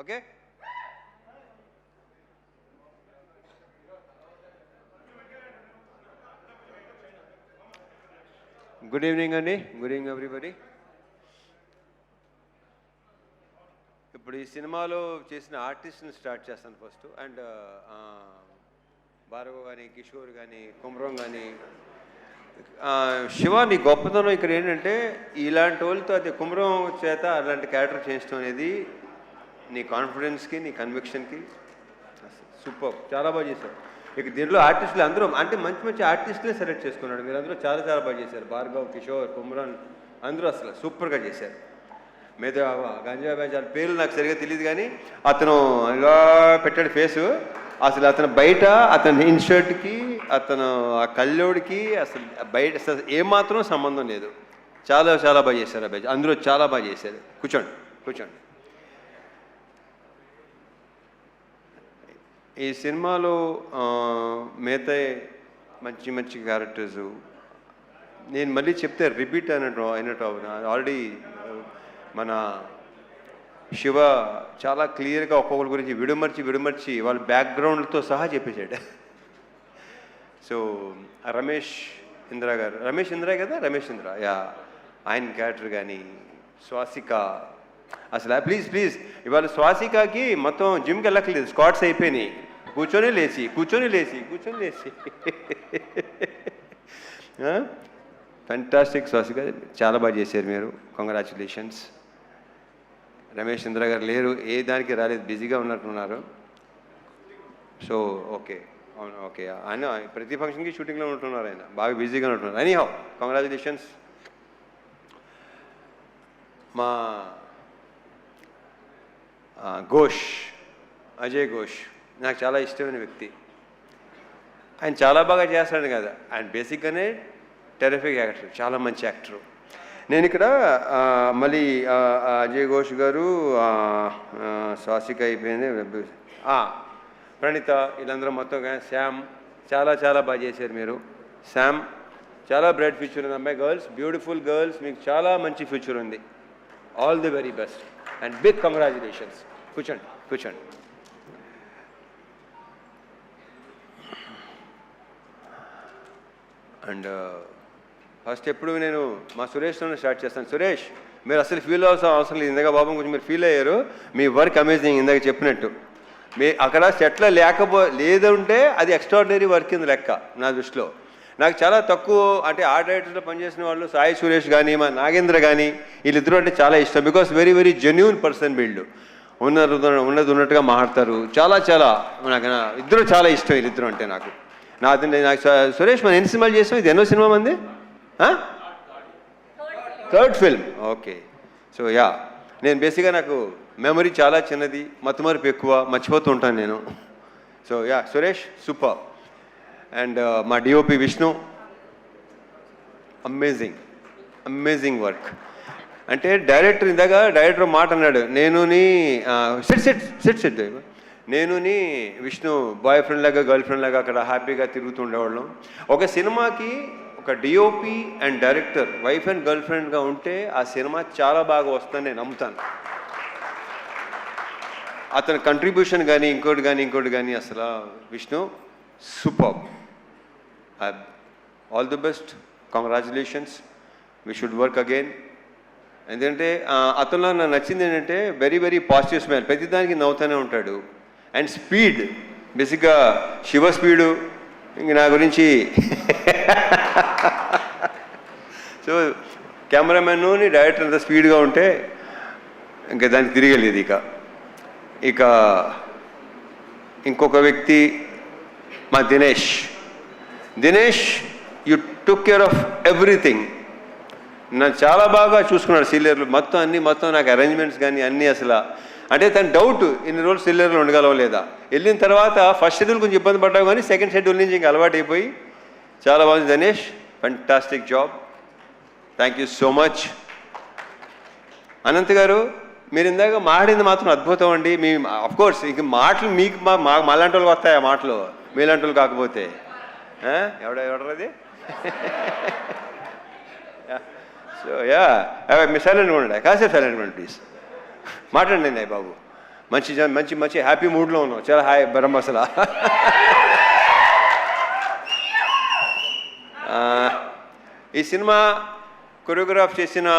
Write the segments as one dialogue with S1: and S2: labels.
S1: Okay. Good evening అండి. Good evening everybody. ఇప్పుడు ఈ సినిమాలో చేసిన ఆర్టిస్ట్ని స్టార్ట్ చేస్తాను ఫస్ట్. అండ్ భార్గవ్ కానీ, కిషోర్ కానీ, కుమ్రం కానీ, శివ నీ గొప్పతనం ఇక్కడ ఏంటంటే ఇలాంటి వాళ్ళతో అది కుమ్రం చేత అలాంటి క్యారెక్టర్ చేయించడం అనేది నీ కాన్ఫిడెన్స్కి, నీ కన్విక్షన్కి సూపర్. చాలా బాగా చేశారు. ఇక దీంట్లో ఆర్టిస్టులు అందరూ అంటే మంచి మంచి ఆర్టిస్టులే సెలెక్ట్ చేసుకున్నాడు. మీరు అందరూ చాలా చాలా బాగా చేశారు. భార్గవ్, కిషోర్, కుమ్రాన్ అందరూ అసలు సూపర్గా చేశారు. మీద గంజా బేజాల పేర్లు నాకు సరిగ్గా తెలియదు కానీ అతను ఇలా పెట్టాడు ఫేసు. అసలు అతను బయట అతని ఇన్షర్ట్కి, అతను ఆ కళ్ళోడికి అసలు బయట అసలు ఏమాత్రం సంబంధం లేదు. చాలా చాలా బాగా చేశారు. అబ్బాయి అందరూ చాలా బాగా చేశారు. కూర్చోండి కూర్చోండి. ఈ సినిమాలో మిగతా మంచి మంచి క్యారెక్టర్సు నేను మళ్ళీ చెప్తే రిపీట్ అయినట్టు ఆల్రెడీ మన శివ చాలా క్లియర్గా ఒక్కొక్కరి గురించి విడమర్చి వాళ్ళ బ్యాక్గ్రౌండ్తో సహా చెప్పేశాడు. సో రమేష్ ఇంద్ర యా ఆయన క్యారెక్టర్ కానీ, స్వాసిక అసలు ప్లీజ్ ఇవాళ స్వాసికకి మొత్తం జిమ్కి వెళ్ళక్కర్లేదు, స్క్వాట్స్ అయిపోయినాయి. కూర్చొని లేచి ఫ్యాంటాస్టిక్. స్వాసిక చాలా బాగా చేశారు మీరు. కంగ్రాచులేషన్స్. రమేష్ ఇంద్ర గారు లేరు, ఏ దానికి రాలేదు, బిజీగా ఉన్నట్టున్నారు. సో ఓకే, అవును ఓకే. ఆయన ప్రతి ఫంక్షన్కి షూటింగ్లో ఉంటున్నారు, ఆయన బాగా బిజీగా ఉంటున్నారు. Anyhow congratulations. మా అజయ్ ఘోష్ నాకు చాలా ఇష్టమైన వ్యక్తి. ఆయన చాలా బాగా చేస్తాడు కదా. ఆయన బేసిక్గానే టెరిఫిక్ యాక్టర్, చాలా మంచి యాక్టరు. నేను ఇక్కడ మళ్ళీ అజయ్ ఘోష్ గారు, స్వాసిక అయిపోయింది, ప్రణీత, వీళ్ళందరూ మొత్తం శ్యామ్ చాలా చాలా బాగా చేశారు మీరు. శ్యామ్ చాలా బ్రైట్ ఫ్యూచర్ ఉంది అమ్మాయి. గర్ల్స్, బ్యూటిఫుల్ గర్ల్స్, మీకు చాలా మంచి ఫ్యూచర్ ఉంది. All the very best and big congratulations. కూర్చోండి. అండ్ ఫస్ట్ ఎప్పుడు నేను మా సురేష్తోనే స్టార్ట్ చేస్తాను. సురేష్, మీరు అసలు ఫీల్ అవసరం లేదు. ఇందాక బాబు కొంచెం మీరు ఫీల్ అయ్యారు. మీ వర్క్ అమేజింగ్. ఇందాక చెప్పినట్టు అక్కడ సెట్లో లేదంటే అది ఎక్స్ట్రాడినరీ వర్క్ కింద లెక్క నా దృష్టిలో. నాకు చాలా తక్కువ అంటే ఆ డైరెక్టర్లో పనిచేసిన వాళ్ళు సాయి సురేష్ కానీ, మా నాగేంద్ర కానీ, వీళ్ళిద్దరూ అంటే చాలా ఇష్టం. Because very very genuine person వీళ్ళు. ఉన్నట్టుగా మాట్లాడతారు. చాలా చాలా నాకు ఇద్దరు చాలా ఇష్టం. వీళ్ళిద్దరు అంటే నాకు సురేష్ మనం ఎన్ని సినిమాలు చేసాం? ఇది ఎన్నో సినిమా మంది? Third film. Okay. So yeah, నేను బేసిక్గా నాకు మెమరీ చాలా చిన్నది, మతిమరుపు ఎక్కువ, మర్చిపోతూ ఉంటాను నేను. So yeah, Suresh super. And మా డిఓపి విష్ణు, అమేజింగ్ వర్క్. అంటే డైరెక్టర్ మాట అన్నాడు, నేనుని విష్ణు బాయ్ ఫ్రెండ్ లాగా గర్ల్ ఫ్రెండ్ లాగా అక్కడ హ్యాపీగా తిరుగుతుండేవాళ్ళం. ఒక సినిమాకి ఒక DOP and director wife and girl ఫ్రెండ్గా ఉంటే ఆ సినిమా చాలా బాగా వస్తుందని నేను నమ్ముతాను. అతని కంట్రిబ్యూషన్ కానీ ఇంకోటి కానీ అసలు Vishnu super. All the best, congratulations. We should work again. ఎందుకంటే అతనిలో నాకు నచ్చింది ఏంటంటే వెరీ వెరీ పాజిటివ్ స్మైల్, ప్రతిదానికి నవ్వుతూనే ఉంటాడు. అండ్ స్పీడ్, బేసిక్గా శివ స్పీడు ఇంక నా గురించి. సో కెమెరామెన్ని డైరెక్టర్ అంత స్పీడ్గా ఉంటే ఇంకా దానికి తిరగలేదు. ఇక ఇంకొక వ్యక్తి మా Dinesh, you took care of everything. నన్ను చాలా బాగా చూసుకున్నాడు సీనియర్లు మొత్తం నాకు అరేంజ్మెంట్స్ కానీ అన్నీ. అసలు అంటే తన డౌట్ ఇన్ని రోజులు సీనియర్లు ఉండగలవా లేదా. వెళ్ళిన తర్వాత ఫస్ట్ షెడ్యూల్ కొంచెం ఇబ్బంది పడ్డావు కానీ సెకండ్ షెడ్యూల్ నుంచి ఇంకా అలవాటు అయిపోయి చాలా బాగుంది. Dinesh, fantastic job. Thank you so much. Anant గారు, మీరు ఇందాక మాట్లాడింది మాత్రం అద్భుతం అండి. అఫ్కోర్స్ ఇంక మాటలు మీకు మాలాంటి వాళ్ళకి వస్తాయి ఆ మాటలు, మీలాంటి వాళ్ళు కాకపోతే. ఎవడది? సో యా, మీ సైలెంట్గా ఉండండి, కాసేపు సైలెంట్గా ఉండండి ప్లీజ్. మాట్లాడండి బాబు. మంచి మంచి మంచి హ్యాపీ మూడ్లో ఉన్నావు. చాలా హాయ్ బ్రహ్మ అసలు. ఈ సినిమా కొరియోగ్రాఫ్ చేసిన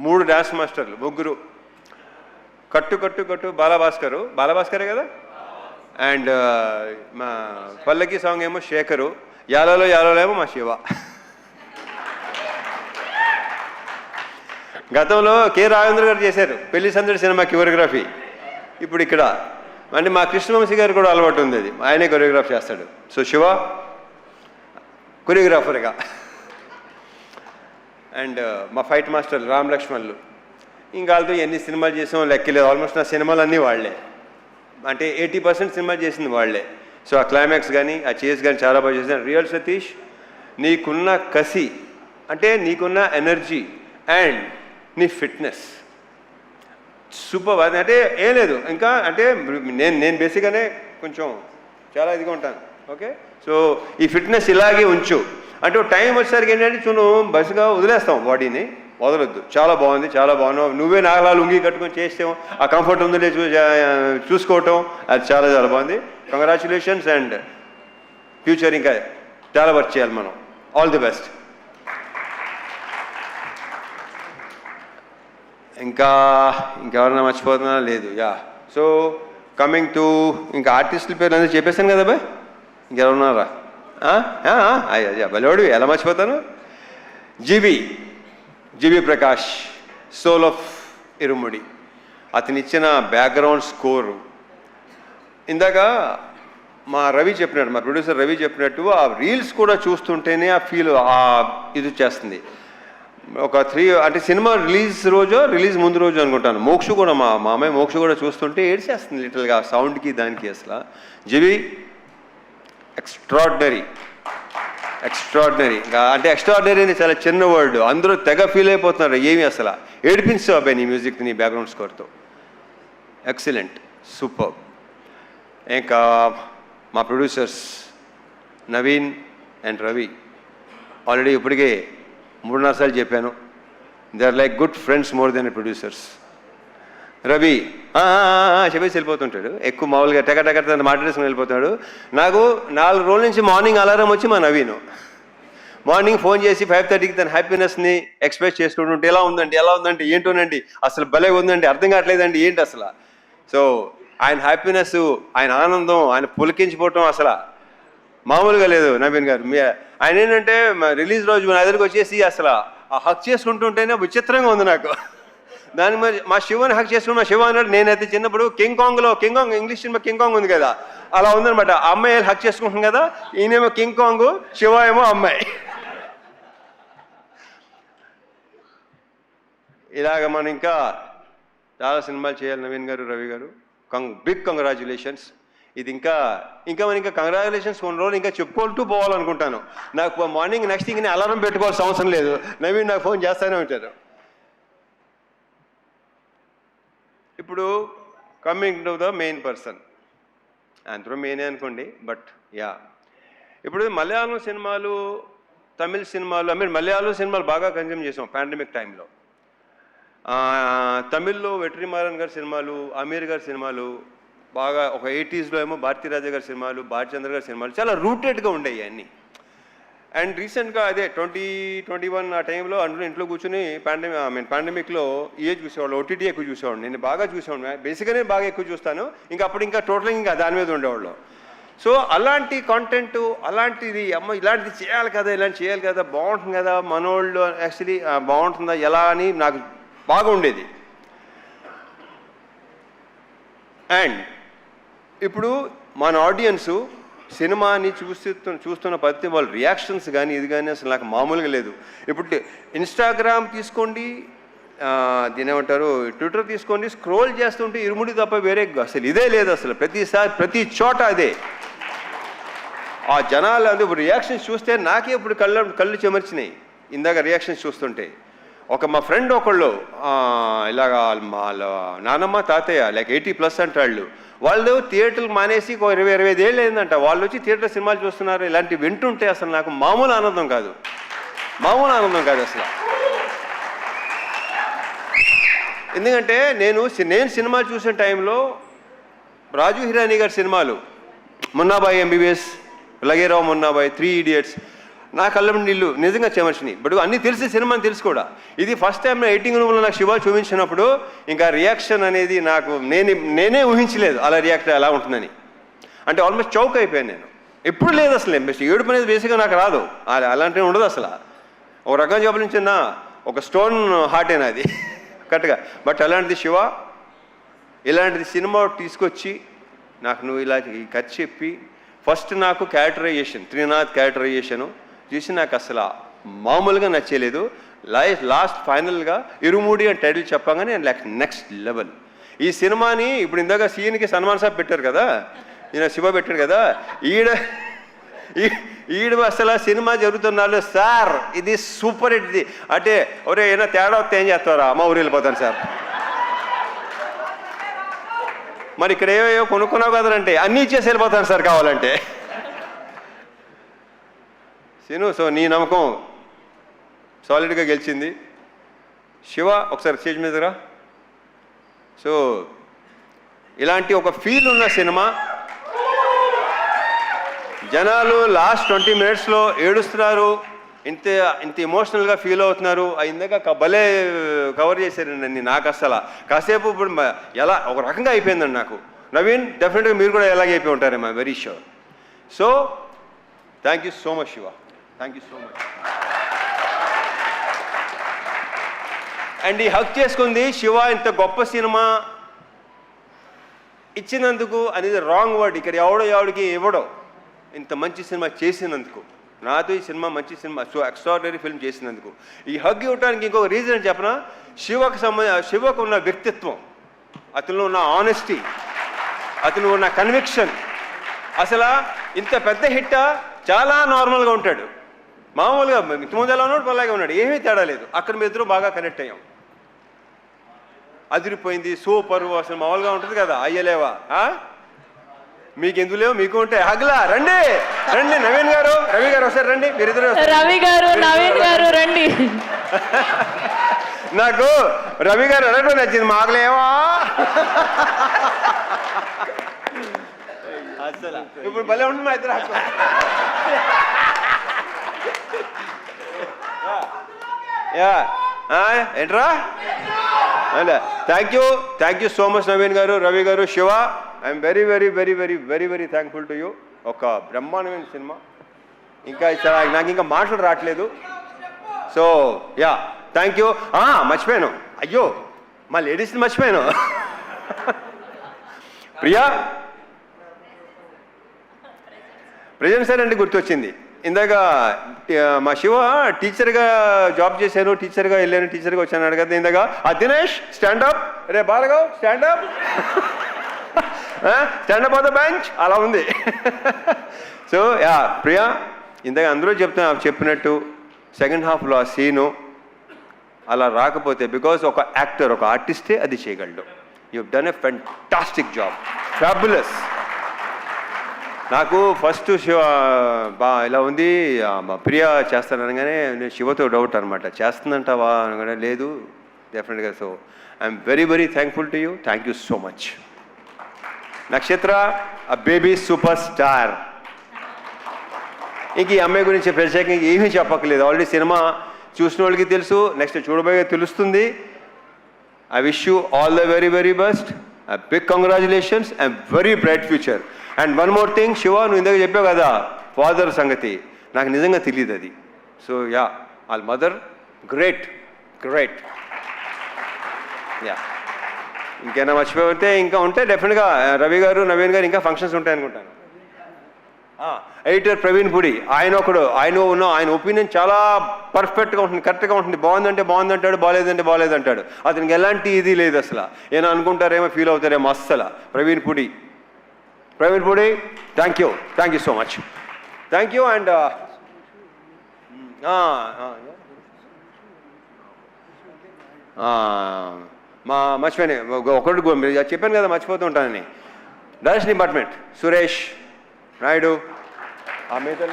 S1: 3 డాన్స్ మాస్టర్లు, ముగ్గురు. కట్టు కట్టు కట్టు బాలభాస్కరే కదా, అండ్ మా పల్లకి సాంగ్ ఏమో శేఖరు, యాలలో ఏమో మా శివ. గతంలో కె రాఘవేంద్ర గారు చేశారు పెళ్లి సందడి సినిమా కొరియోగ్రఫీ. ఇప్పుడు ఇక్కడ అంటే మా కృష్ణవంశీ గారు కూడా అలవాటు ఉంది, అది ఆయనే కొరియోగ్రాఫ్ చేస్తాడు. సో శివ కొరియోగ్రాఫర్గా, అండ్ మా ఫైట్ మాస్టర్ రామ్ లక్ష్మణ్లు. ఇంకా వాళ్ళతో ఎన్ని సినిమాలు చేసామో లెక్కలేదు. ఆల్మోస్ట్ నా సినిమాలన్నీ వాళ్లే, అంటే 80% సినిమా చేసింది వాళ్లే. సో ఆ క్లైమాక్స్ కానీ ఆ చేస్ కానీ చాలా బాగా చేశాను. రియల్ సతీష్, నీకున్న కసి, అంటే నీకున్న ఎనర్జీ అండ్ నీ ఫిట్నెస్ సూపర్. అంటే ఏం లేదు ఇంకా, అంటే నేను బేసిక్గానే కొంచెం చాలా ఇదిగా ఉంటాను. ఓకే, సో ఈ ఫిట్నెస్ ఇలాగే ఉంచు. అంటే టైం వచ్చేసరికి ఏంటంటే బస్సుగా వదిలేస్తాం, బాడీని వదలొద్దు. చాలా బాగుంది, చాలా బాగున్నావు. నువ్వే నాగలాలు ఉంగి కట్టుకొని చేస్తాం, ఆ కంఫర్ట్ ఉందో చూసుకోవటం, అది చాలా చాలా బాగుంది. కంగ్రాచులేషన్స్ అండ్ ఫ్యూచర్ ఇంకా చాలా వర్క్ చేయాలి మనం. All the best. ఇంకెవరన్నా మర్చిపోతున్నా లేదు. యా, సో కమింగ్ టు ఇంకా ఆర్టిస్టుల పేర్లు అందరూ చెప్పేశాను కదా బాయ్, ఇంకెవరున్నారా? అయ్యా బలివాడు, ఎలా మర్చిపోతాను. జీవి ప్రకాష్, సోల్ ఆఫ్ ఇరుముడి. అతను ఇచ్చిన బ్యాక్గ్రౌండ్ స్కోరు ఇందాక మా ప్రొడ్యూసర్ రవి చెప్పినట్టు ఆ రీల్స్ కూడా చూస్తుంటేనే ఆ ఫీల్ ఇది చేస్తుంది. ఒక 3 అంటే సినిమా రిలీజ్ ముందు రోజు అనుకుంటాను, మోక్ష కూడా మా అమ్మాయి మోక్ష కూడా చూస్తుంటే ఏడ్చేస్తుంది లిటిల్గా సౌండ్కి దానికి. అసలు జీవి ఎక్స్ట్రాడినరీ. అంటే ఎక్స్ట్రాడినరీ అని చాలా చిన్న వర్డ్, అందరూ తెగ ఫీల్ అయిపోతున్నారు. ఏమి అసలు ఏడిపించావు అబ్బాయి నీ మ్యూజిక్, నీ బ్యాక్గ్రౌండ్ స్కోర్తో. Excellent, super. ఇంకా మా producers Naveen and Ravi, already ఇప్పటికే 3-4 సార్లు చెప్పాను, they are like good friends more than producers. Ravi చెప్పేసి వెళ్ళిపోతుంటాడు, ఎక్కువ మామూలుగా టెక మాట్లాడేసుకుని వెళ్ళిపోతాడు. నాకు 4 రోజుల నుంచి మార్నింగ్ అలారం వచ్చి మా నవీను మార్నింగ్ ఫోన్ చేసి 5:30కి తన హ్యాపీనెస్ని ఎక్స్ప్రెస్ చేసుకుంటుంటే ఎలా ఉందంటే ఏంటోనండి అసలు భలే ఉందండి, అర్థం కావట్లేదండి ఏంటి అసలు. సో ఆయన హ్యాపీనెస్, ఆయన ఆనందం, ఆయన పులికించిపోవటం అసలు మామూలుగా లేదు. నవీన్ గారు ఆయన ఏంటంటే రిలీజ్ రోజు నా దగ్గరికి వచ్చేసి అసలు ఆ హక్ చేసుకుంటుంటేనే విచిత్రంగా ఉంది నాకు. దాని మరి మా శివని హక్ చేసుకుని మా శివ అన్నాడు. నేనైతే చిన్నప్పుడు king Kong English cinema king Kong ఉంది కదా, అలా ఉందనమాట. ఆ అమ్మాయి హక్ చేసుకుంటుంది కదా, ఈయనేమో కింగ్ కాంగ్, శివ ఏమో అమ్మాయి. ఇలాగ మనం ఇంకా చాలా సినిమాలు చేయాలి నవీన్ గారు, రవి గారు. Big congratulations. ఇది ఇంకా కంగ్రాచులేషన్స్ కొన్ని రోజులు ఇంకా చెప్పుకుంటూ పోవాలనుకుంటాను. నాకు మార్నింగ్ నెక్స్ట్ ఇంక అలారం పెట్టుకోవాల్సిన అవసరం లేదు, నవీన్ నాకు ఫోన్ చేస్తూనే ఉంటారు. ఇప్పుడు coming to the main person, అందరూ మెయినే అనుకోండి, బట్ యా, ఇప్పుడు మలయాళం సినిమాలు, తమిళ సినిమాలు, మలయాళం సినిమాలు బాగా కన్జ్యూమ్ చేసాం పాండమిక్ టైంలో. తమిళ్లో వెట్రిమారన్ గారి సినిమాలు, అమీర్ గారి సినిమాలు బాగా, ఒక 80sలో ఏమో భారతీరాజా గారి సినిమాలు, భారచంద్ర గారి సినిమాలు చాలా రూటెడ్గా ఉండేవి అన్నీ. అండ్ రీసెంట్గా అదే 2021 ఆ టైంలో అందరూ ఇంట్లో కూర్చొని పాండమిక్లో చూసేవాళ్ళు, ఓటీటీ ఎక్కువ చూసేవాడు. నేను బాగా చూసేవాడు, బేసిక్గానే బాగా ఎక్కువ చూస్తాను. అప్పుడు టోటల్గా ఇంకా దాని మీద ఉండేవాళ్ళు. సో అలాంటి కాంటెంట్, అలాంటిది ఇలాంటిది చేయాలి కదా, ఇలాంటి చేయాలి కదా, బాగుంటుంది కదా, మనోళ్ళు యాక్చువల్లీ బాగుంటుందా ఎలా అని నాకు బాగా ఉండేది. అండ్ ఇప్పుడు మన ఆడియన్సు సినిమాని చూస్తున్న పద్ధతి, వాళ్ళ రియాక్షన్స్ కానీ ఇది కానీ అసలు నాకు మామూలుగా లేదు. ఇప్పుడు ఇన్స్టాగ్రామ్ తీసుకోండి, దీని ఏమంటారు, ట్విట్టర్ తీసుకోండి, స్క్రోల్ చేస్తుంటే ఇరుముడి తప్ప వేరే అసలు ఇదే లేదు. అసలు ప్రతి చోట అదే. ఆ జనాలు అది రియాక్షన్స్ చూస్తే నాకే ఇప్పుడు కళ్ళు చెమర్చినాయి ఇందాక రియాక్షన్స్ చూస్తుంటే. మా ఫ్రెండ్ ఒకళ్ళు ఇలాగా వాళ్ళ నానమ్మ తాతయ్య లైక్ 80+ అంటాళ్ళు, వాళ్ళు థియేటర్లు మానేసి 20-25 ఏళ్ళు అయిందంట, వాళ్ళు వచ్చి థియేటర్ సినిమాలు చూస్తున్నారు. ఇలాంటివి వింటుంటే అసలు నాకు మామూలు ఆనందం కాదు అసలు. ఎందుకంటే నేను సినిమా చూసే టైంలో రాజు హిరానీ గారి సినిమాలు మున్నాబాయి ఎంబీబీఎస్, లగేరావు మున్నాబాయి, 3 Idiots, నా కళ్ళ నీళ్ళు నిజంగా చెమర్చిని. బట్ అన్నీ తెలిసి సినిమా అని తెలుసు కూడా. ఇది ఫస్ట్ టైం నా ఎడిటింగ్ రూమ్లో నాకు శివ చూపించినప్పుడు ఇంకా రియాక్షన్ అనేది నాకు నేనే ఊహించలేదు అలా రియాక్ట్ ఎలా ఉంటుందని. అంటే ఆల్మోస్ట్ చౌక్ అయిపోయాను నేను. ఎప్పుడు లేదు అసలు ఏడుపు అనేది బేసిక్గా నాకు రాదు, అలాంటివి ఉండదు అసలు. ఒక రకం జాబ్ నుంచి ఒక స్టోన్ హార్టేనా అది కరెక్ట్గా. బట్ అలాంటిది శివ ఇలాంటిది సినిమా తీసుకొచ్చి నాకు నువ్వు ఇలా ఈ కథ చెప్పి ఫస్ట్ నాకు క్యారెక్టరైజేషన్, త్రినాథ్ క్యారెక్టరైజేషను చూసి నాకు అసలు మామూలుగా నచ్చలేదు. లాస్ట్ ఫైనల్గా ఇరుముడి అని టైటిల్ చెప్పగానే నెక్స్ట్ లెవెల్. ఈ సినిమాని ఇప్పుడు ఇందాక సీఎన్కి సన్మాన్ సాబ్ పెట్టారు కదా, ఈయన శివ పెట్టాడు కదా, ఈడ అసలు సినిమా జరుగుతున్నాడు సార్ ఇది సూపర్ హిట్. ఇది అంటే ఒరే ఏమైనా తేడా వస్తే ఏం చేస్తారా, అమ్మ ఊరు వెళ్ళిపోతాను సార్. మరి ఇక్కడ ఏవో కొనుక్కున్నావు కదంటే అన్నీ ఇచ్చేసి వెళ్ళిపోతాను సార్ కావాలంటే. సీను, సో నీ నమ్మకం సాలిడ్గా గెలిచింది. శివ ఒకసారి స్టేజ్ మీద రా. సో ఇలాంటి ఒక ఫీల్ ఉన్న సినిమా, జనాలు లాస్ట్ 20 minutesలో ఏడుస్తున్నారు, ఇంత ఎమోషనల్గా ఫీల్ అవుతున్నారు. ఇందాక భలే కవర్ చేశారండి. నాకు అసలు కాసేపు ఇప్పుడు ఎలా ఒక రకంగా అయిపోయిందండి నాకు. నవీన్, డెఫినెట్గా మీరు కూడా ఎలాగే అయిపోయి ఉంటారేమో, very sure. So thank you so much Shiva, thank you so much. And ఈ హక్ చేసుకుంది శివ ఇంత గొప్ప సినిమా ఇచ్చినందుకు అనేది రాంగ్ వర్డ్. ఇక్కడ ఎవడికి ఇవ్వడో ఇంత మంచి సినిమా చేసినందుకు, నాతో ఈ సినిమా మంచి సినిమా, సో ఎక్స్ట్రాడినరీ ఫిల్మ్ చేసినందుకు. ఈ హగ్ ఇవ్వడానికి ఇంకొక రీజన్ చెప్పనా, శివకు ఉన్న వ్యక్తిత్వం, అతనిలో ఉన్న ఆనెస్టీ, అతను ఉన్న కన్విక్షన్. అసలు ఇంత పెద్ద హిట్ చాలా నార్మల్గా ఉంటాడు, మామూలుగా ముందు ఎలా ఉన్నాడు అలాగే ఉన్నాడు, ఏమీ తేడా లేదు. అక్కడ మీ ఇద్దరు బాగా కనెక్ట్ అయ్యాం, అదిరిపోయింది, సూపర్. అసలు మామూలుగా ఉంటుంది కదా, అయ్యలేవా మీకు ఎందుకు లేవు, మీకు ఉంటాయి. హగ్లా రండి రండి, నవీన్ గారు, రవి గారు ఒకసారి రండి, మీరిద్దరు.
S2: రవి గారు, నవీన్ గారు రండి.
S1: నాకు రవి గారు అనడం నచ్చింది, మాకులేవా అసలు ఇప్పుడు భలే ఉంటుంది మా ఇద్దరు. ఏంట్రా, thank you so much Naveen garu, Ravi గారు, Shiva. I'm very very very very very very thankful to you. ఒక బ్రహ్మాండమైన సినిమా, ఇంకా నాకు ఇంకా మాటలు రావట్లేదు. So yeah, thank you. మర్చిపోయాను, అయ్యో మా లేడీస్ని మర్చిపోయాను. ప్రియా ప్రజెంట్ సార్ అంటే గుర్తొచ్చింది. ఇందాక మా శివ టీచర్గా జాబ్ చేశాను, టీచర్గా వెళ్ళాను, టీచర్గా వచ్చాను అడగదు. ఇందాక దినేష్ స్టాండప్, రే బాలగావ్ stand up, stand up on the bench అలా ఉంది. సో యా ప్రియా, ఇందాక అందరూ చెప్పినట్టు సెకండ్ హాఫ్లో ఆ సీను అలా రాకపోతే, బికాజ్ ఒక యాక్టర్, ఒక ఆర్టిస్టే అది చేయగలడు. You done a fantastic job, fabulous. నాకు ఫస్ట్ శివ ఇలా ఉంది, ప్రియా చేస్తాననగానే నేను శివతో డౌట్ అనమాట, చేస్తుందంటావా అనగానే లేదు డెఫినెట్గా. So I'm very very thankful to you, thank you so much. నక్షత్ర, ఆ బేబీ సూపర్ స్టార్. ఇంక ఈ అమ్మాయి గురించి ప్రత్యేకంగా ఏమీ చెప్పక్కర్లేదు, ఆల్రెడీ సినిమా చూసిన వాళ్ళకి తెలుసు, నెక్స్ట్ చూడబోయే తెలుస్తుంది. I wish you all the very very best, big congratulations and very bright future. And one more thing Shiva, నువ్వు ఇందాక చెప్పావు కదా ఫాదర్ సంగతి, నాకు నిజంగా తెలియదు అది. సో యా, వాళ్ళ మదర్ గ్రేట్ గ్రేట్. యా, ఇంకేనా మర్చిపోతే ఇంకా ఉంటే డెఫినెట్గా రవి గారు, నవీన్ గారు ఇంకా ఫంక్షన్స్ ఉంటాయి అనుకుంటాను. ఎడిటర్ ప్రవీణ్ పుడి, ఆయన ఒపీనియన్ చాలా పర్ఫెక్ట్గా ఉంటుంది, కరెక్ట్గా ఉంటుంది. బాగుందంటే బాగుందంటాడు, బాగాలేదంటే బాగాలేదంటాడు. అతనికి ఎలాంటి ఇది లేదు అసలు. ఏమో అనుకుంటారేమో, ఫీల్ అవుతారేమో అస్సలు. ప్రవీణ్ పుడి, thank you so much, thank you. And మర్చిపోయాను ఒకటి చెప్పాను కదా, మర్చిపోతూ ఉంటానని. డైరెక్షన్ డిపార్ట్మెంట్ సురేష్ నాయుడు, మిగతా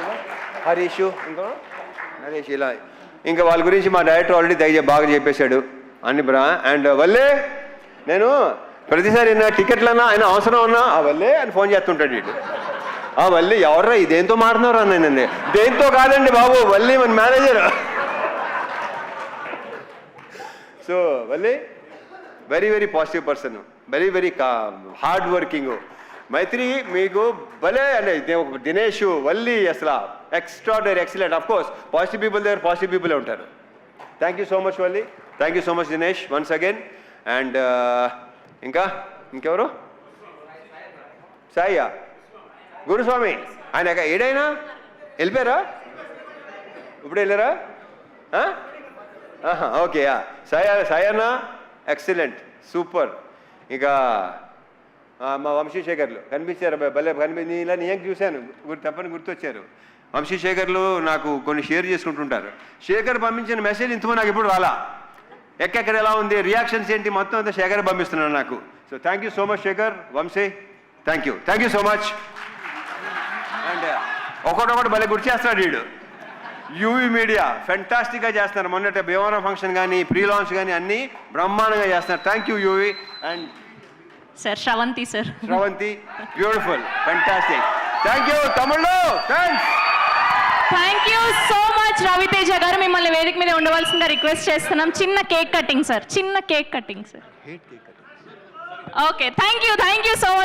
S1: హరీషు, ఇంకా నరేష్, ఇలా ఇంకా వాళ్ళ గురించి మా డైరెక్టర్ ఆల్రెడీ బాగా చెప్పేశాడు అన్ని. అండ్ వల్లే నేను ప్రతిసారి నా టికెట్లన్నా ఆయన అవసరం ఉన్నా ఆ వల్లే అని ఫోన్ చేస్తుంటాడు వీడు. ఆ వల్లి ఎవర్రా ఇదేంతో మారుతున్నారు అన్నానండి. దేంతో కాదండి బాబు, వల్లి మన manager. So Valli very very positive person, very very hard working. Maitri మీకు భలే అంటే దినేష్ వల్లి అసలు extraordinary excellent. Of course positive people దగ్గర పాజిటివ్ పీపులే ఉంటారు. Thank you so much Valli, thank you so much Dinesh once again. And ఇంకెవరు? సాయియా గురుస్వామి, ఆయన ఏడైనా వెళ్ళిపోయారా? ఇప్పుడు వెళ్ళారా? Okay, Sayanna excellent, super. ఇక మా వంశీశేఖర్లు కనిపించారు, భలే ఇలా నేను చూశాను, తప్పని గుర్తొచ్చారు. వంశీశేఖర్లు నాకు కొన్ని షేర్ చేసుకుంటుంటారు. శేఖర్ పంపించిన మెసేజ్ ఇంతమో నాకు ఇప్పుడు రాలా, ఎక్కడెక్కడ ఎలా ఉంది, రియాక్షన్స్ ఏంటి, మొత్తం అంతా శేఖర్ పంపిస్తున్నాడు నాకు. So thank you so much Shekhar, Vamsi, thank you so much. And ఒకటొకటి భలే గుర్తు చేస్తున్నాడు వీడు. యూవీ మీడియా ఫెంటాస్టిక్గా చేస్తున్నారు. మొన్నటి భీమవరం ఫంక్షన్ కానీ ప్రీ లాంచ్ కానీ అన్నీ బ్రహ్మాండంగా చేస్తున్నారు. Thank you UV. And
S2: sir Sravanthi sir,
S1: Sravanthi beautiful, fantastic. Thank you తమిళ్లో, thanks.
S2: Thank you so much Ravi Teja గారు. మిమ్మల్ని వేదిక మీద ఉండవలసిందిగా రిక్వెస్ట్ చేస్తున్నాం. చిన్న కేక్ కటింగ్ సార్, చిన్న cake cutting sir. Okay, thank you so much.